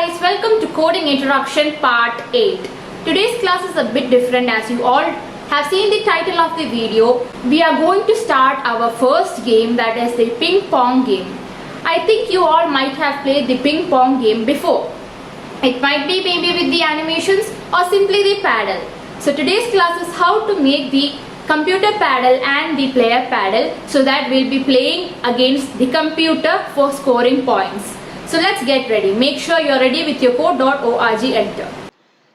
guys, welcome to Coding Introduction Part 8. Today's class is a bit different as you all have seen the title of the video. We are going to start our first game, that is the ping pong game. I think you all might have played the ping pong game before. It might be maybe with the animations or simply the paddle. So today's class is how to make the computer paddle and the player paddle so that we'll be playing against the computer for scoring points. So let's get ready. Make sure you're ready with your code.org editor.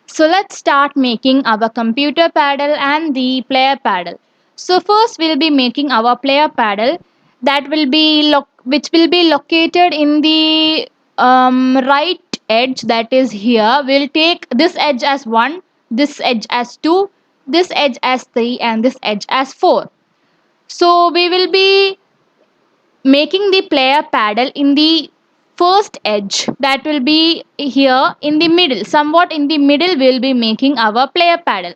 So let's start making our computer paddle and the player paddle. So first we'll be making our player paddle that will be which will be located in the right edge, that is here. We'll take this edge as 1, this edge as 2, this edge as 3 and this edge as 4. So we will be making the player paddle in the first edge, that will be here in the middle. Somewhat in the middle we'll be making our player paddle.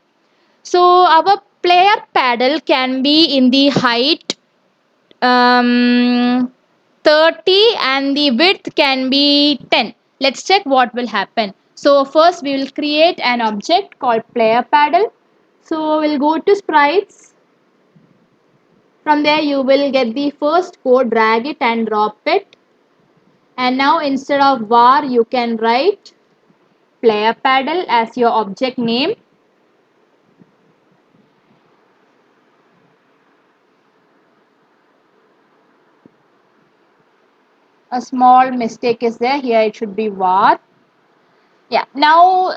So our player paddle can be in the height 30 and the width can be 10. Let's check what will happen. So first we will create an object called player paddle. So we'll go to sprites. From there you will get the first code, drag it and drop it. And now instead of var you can write player paddle as your object name. A small mistake is there, here it should be var. Yeah, now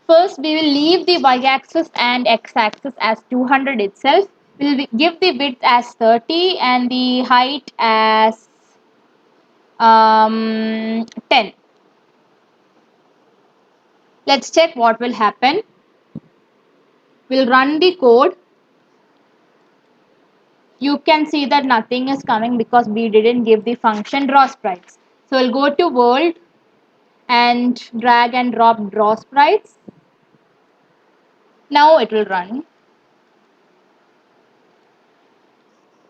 first we will leave the y-axis and x-axis as 200 itself. We'll give the width as 30 and the height as 10. Let's check what will happen. We'll run the code. You can see that nothing is coming because we didn't give the function draw sprites. So we'll go to world and drag and drop draw sprites. Now it will run.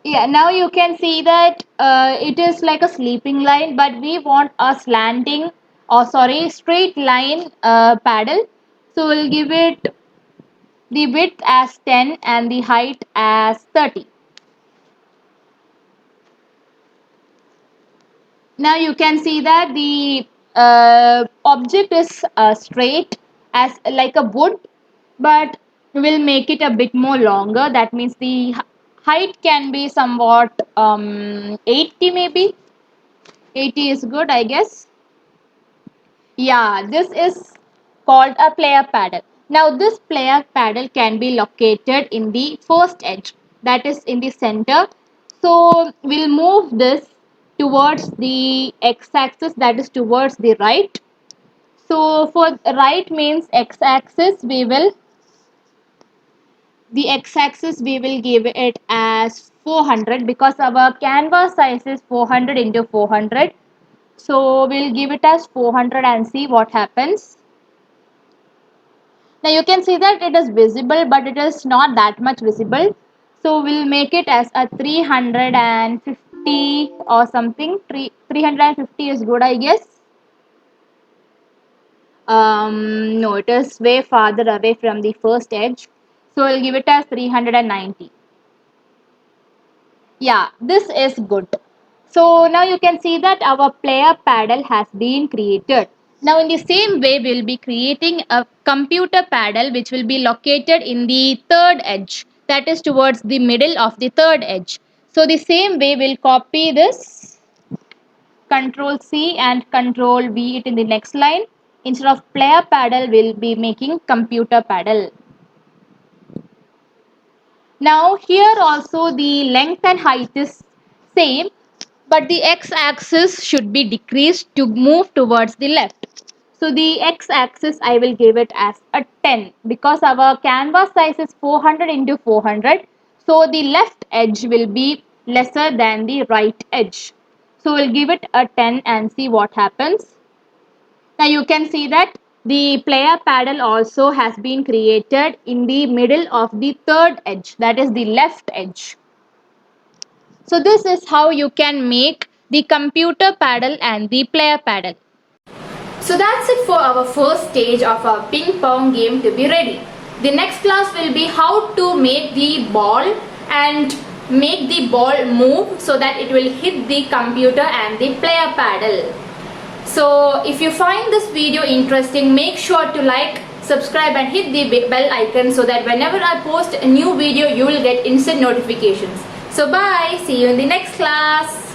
Yeah, now you can see that it is like a sleeping line, but we want a slanting or straight line paddle. So we'll give it the width as 10 and the height as 30. Now you can see that the object is straight as like a wood, but we'll make it a bit more longer. That means the height can be somewhat 80 maybe. 80 is good, I guess. Yeah, this is called a player paddle. Now this player paddle can be located in the first edge, that is in the center. So we'll move this towards the x-axis, that is towards the right. So for right means x-axis the x-axis we will give it as 400 because our canvas size is 400 into 400. So we'll give it as 400 and see what happens. Now you can see that it is visible, but it is not that much visible. So we'll make it as a 350 or something. 350 is good, I guess. No, it is way farther away from the first edge. So we'll give it as 390. Yeah, this is good. So now you can see that our player paddle has been created. Now in the same way, we'll be creating a computer paddle which will be located in the third edge, that is towards the middle of the third edge. So the same way we'll copy this, Control C and Control V it in the next line. Instead of player paddle, we'll be making computer paddle. Now here also the length and height is same, but the x-axis should be decreased to move towards the left. So the x-axis I will give it as a 10 because our canvas size is 400 into 400. So the left edge will be lesser than the right edge. So we'll give it a 10 and see what happens. Now you can see that the player paddle also has been created in the middle of the third edge, that is the left edge. So this is how you can make the computer paddle and the player paddle. So that's it for our first stage of our ping pong game to be ready. The next class will be how to make the ball and make the ball move so that it will hit the computer and the player paddle. So if you find this video interesting, make sure to like, subscribe and hit the bell icon so that whenever I post a new video you will get instant notifications. So bye, see you in the next class.